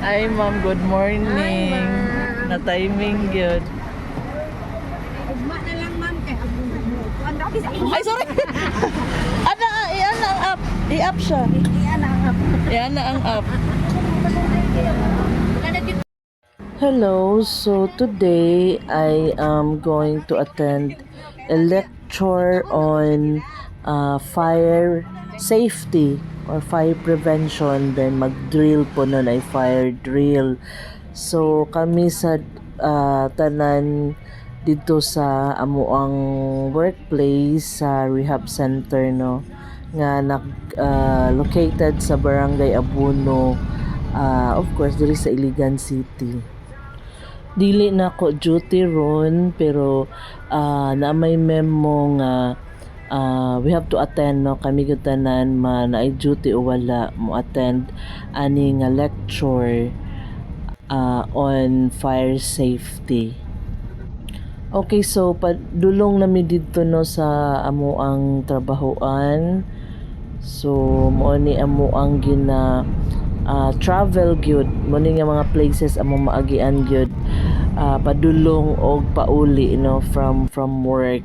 Hi ma'am, good morning. Na timing good. Ugma na lang ma'am kay Ay sorry. Ana, iyan ang app. I-app siya. Iyan na ang app. Hello, so today I am going to attend a lecture on fire safety or fire prevention. Then mag-drill po nun ay fire drill. So kami sa tanan dito sa amuang workplace sa rehab center no nga located sa Barangay Abuno, of course diri sa Iligan City. Dili na ko duty ron pero na may memo nga we have to attend no kami gyud tanan man naay duty o wala mo attend ani nga lecture on fire safety. Okay, so padulong nami dito no sa amo ang trabahoan. So mo ni amo ang gina travel gyud mo ni nga mga places amo maagian gyud padulong og pauli no from work.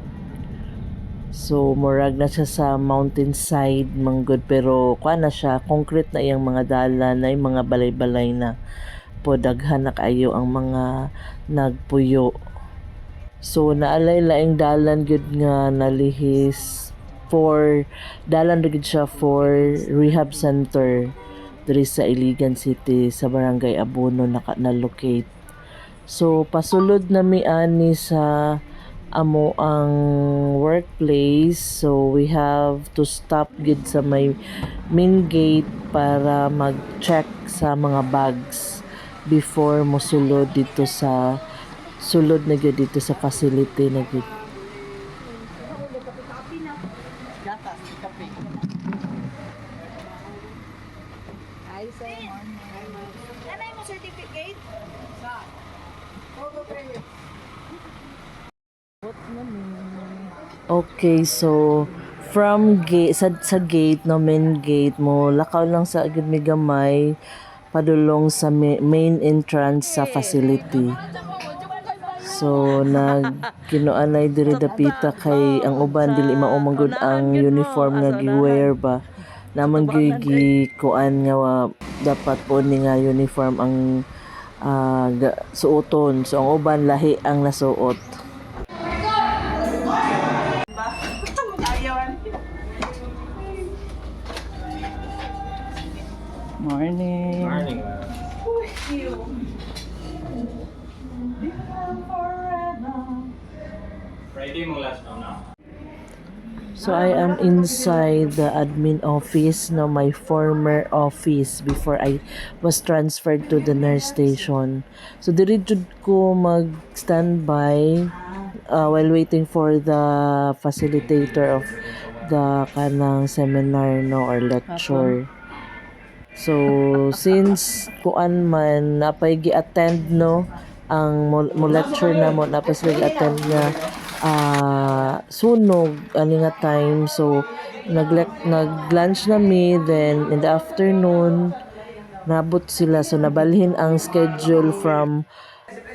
So murag na siya sa mountainside manggod pero kuan na siya concrete na iyang mga dalan na mga balay-balay na po daghan na kaayo ang mga nagpuyo. So naalay laing dalan gyud nga nalihis for dalan gyud siya for rehab center diri sa Iligan City sa Barangay Abuno na-locate. So pasulod nami ani sa amo ang workplace. So we have to stop gid sa may main gate para mag-check sa mga bags before mosulod dito sa sulod na gyud dito sa facility na gyud. Hi, sir. Ano yung certificate? Okay, so from gate sa gate no main gate mo lakaw lang sa gid mi gamay padulong sa main entrance sa facility. So kinuanay diri dapita kay ang uban dili mao manggod ang uniform nga gi-wear ba. Naman gi kuan nga dapat po ni nga uniform ang suoton. So ang uban lahi ang nasuot. Morning. Morning. Friday mo last na. So I am inside the admin office no my former office before I was transferred to the nurse station. So diri jud ko mag-standby while waiting for the facilitator of the kanang seminar no or lecture. So since kuan man napay gi-attend no ang mo lecture na mo napay gi-attend nga sunog ani nga time. So nag-lunch na mi, then in the afternoon nabot sila so nabalhin ang schedule from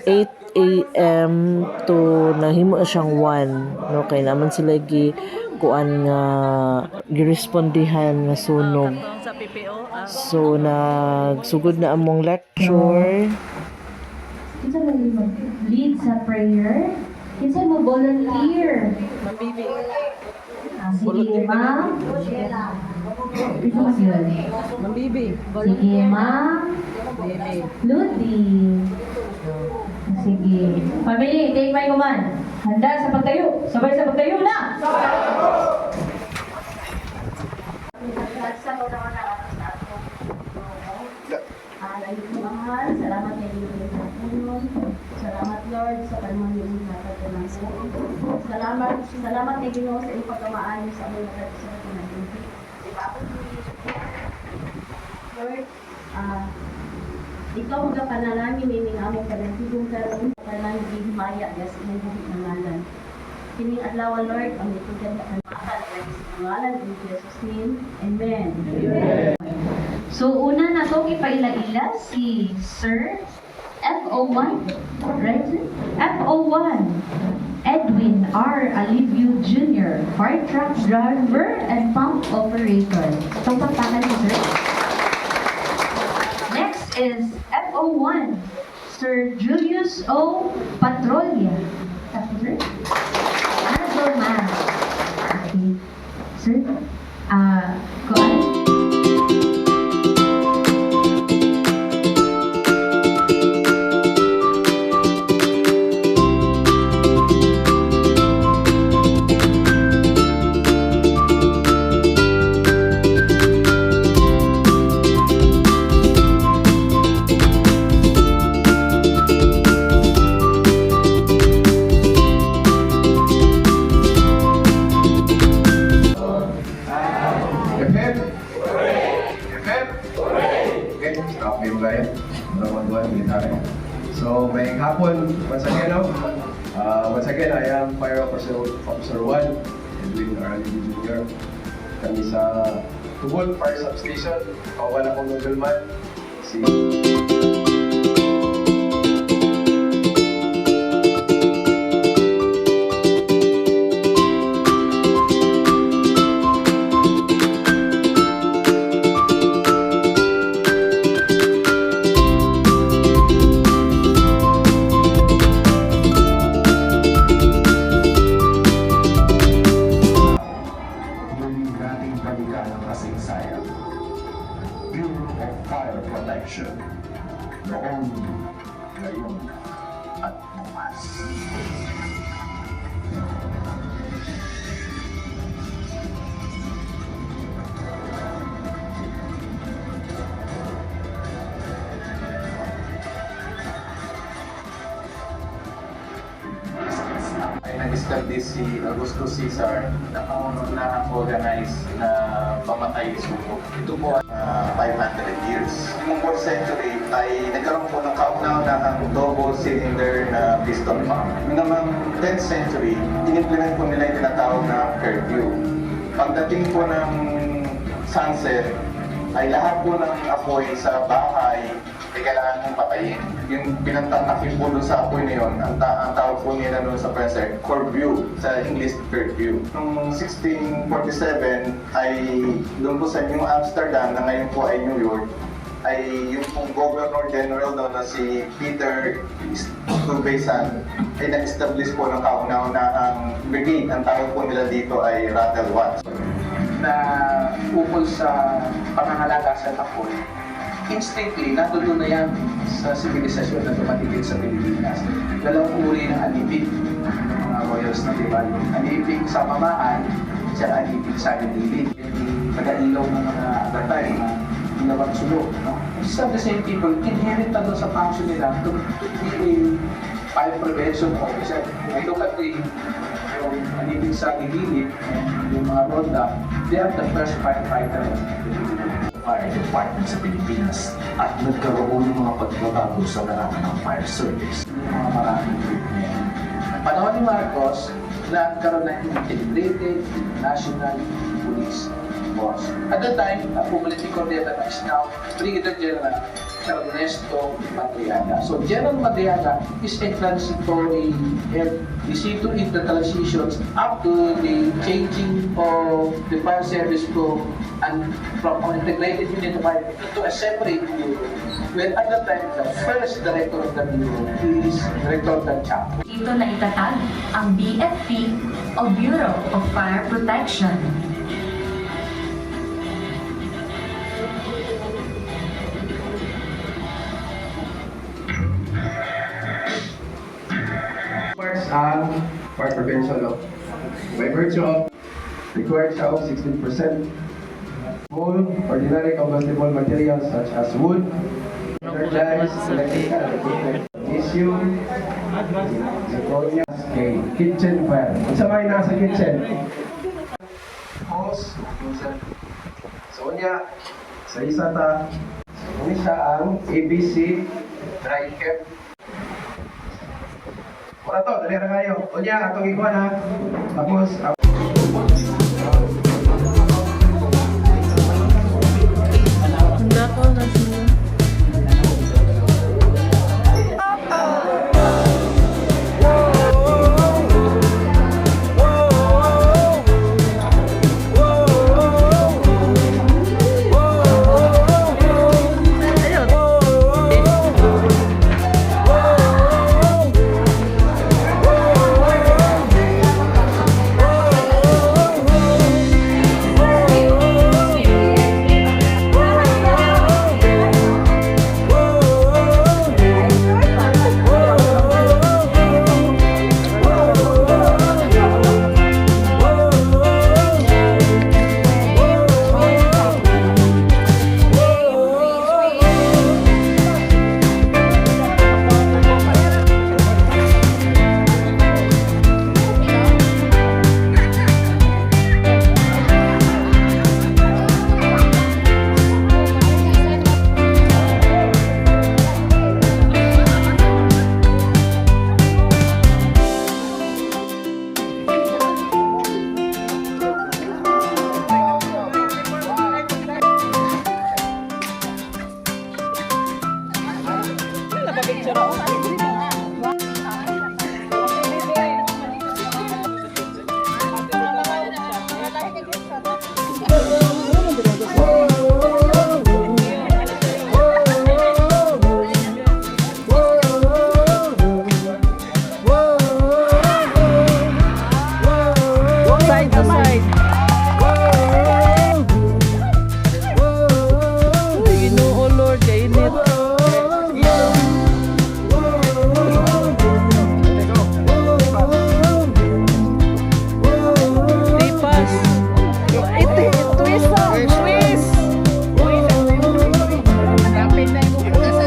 8 a.m. to nahimo siyang 1 no kay naman sila kuan nga girespondihan nga sunog. So nagsugod na among lecture. Kinsa mo mag-lead sa prayer? Kinsa mo volunteer? Mabibi. Sige, ma'am. Kinsa mo yun? Mabibi. Sige, ma'am. Ludi. Sige. Family, take my command. Handa sa pagtayo. Sabay sa pagtayo na! Mahal, salamat kay Lord sa puno. Salamat Lord sa kalmang natatanan sa Salamat kay Ginoo sa iyong pagkamaayo sa among mga sa kinabuhi. Lord, ikaw mga panalangin ni among panagtigong karon kanang gihimaya gas imong buhi ng ngalan. Kining adlaw Lord, ang itugan ka makal sa ngalan ni Jesus name. Amen. So, una na to ipaila-ila si Sir FO1, right? FO1, Edwin R. Alivio Jr., fire truck driver and pump operator. Itong pakpakan ni Sir. Next is FO1, Sir Julius O. Patrolia. Tapos, Sir? Honorable man. Okay. Sir, go ahead. So, may hapon, once again, once again, I am Fire Officer 1, Edwin R. Alivio Jr. Kami sa Tubol Fire Substation, kawan akong nobleman, si... Bureau of Fire Protection noong, ngayon, at bukas. Ay nag-establish si Augusto Cesar na pangunahang organize na pamatay suko. Ito po 500 years. Noong 4th century ay nagkaroon po ng kauna-unahang double cylinder na piston pump. Noong 10th century, inimplement po nila yung tinatawag na curfew. Pagdating po ng sunset, ay lahat po ng apoy sa bahay ay kailangan mong patayin. Yung pinantakin po doon sa apoy na yun, ang tawag po nila doon sa Prancer, curfew, sa English curfew. Noong 1647 ay doon po sa New Amsterdam, na ngayon po ay New York, ay yung pong Governor General doon na si Peter Stuyvesant ay nag-establish po ng kauna-unahang brigade. Ang tawag po nila dito ay Rattle Watch. Na ukol sa pangangalaga sa apoy, instantly natutunan na yan sa sibilisasyon na tumatigil sa Pilipinas. Dalawang uri ng alipin ng mga royals na tribal. Alipin sa pamaan, at alipin sa gilid. Yung pag-ailaw ng mga agatay, mga gilawang sulok. No? These are the same people, inherent na doon sa function nila to be a fire prevention officer. I look at yung alipin sa gilid, yung mga ronda, they are the first firefighter. Fire Department sa Pilipinas at nagkaroon ng mga pagbabago sa larangan ng fire service. Yung mga maraming equipment. Panahon ni Marcos, nagkaroon ng integrated national police force. At that time, ang Pumaliti Cordeta is now Brigadier General Ernesto Madriaga. So General Madriaga is a transitory head. You see to it the transitions up to the changing of the fire service from an integrated unit of fire to a separate bureau. When at that time, the first director of the bureau is Director Tanchak. Dito na itatag ang BFP o Bureau of Fire Protection. First, fire prevention law. By virtue of required siya of 16%. All ordinary combustible materials such as wood, energized electrical equipment, tissue, zirconia, kitchen fire. Kung sa may nasa kitchen, hose, so niya, sa isa ta, ini siya ang ABC dry cap. Wala to, dali na kayo. O niya, atong ikuan ha. Tapos, Side to side. Ginoo Lord, kainit. Lipas. Twist. Twist. Lapit na yung mukha sa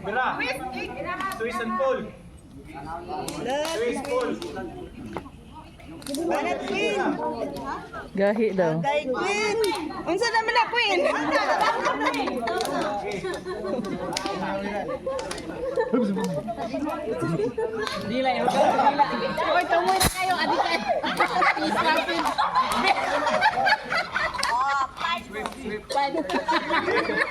Mira. Twist and pull. Twist, pull. Gahi daw. Queen! Unsa naman na, Queen? Dila yun. Oy, tumoy na kayo. Adi kayo. Israpin. Oh, 5.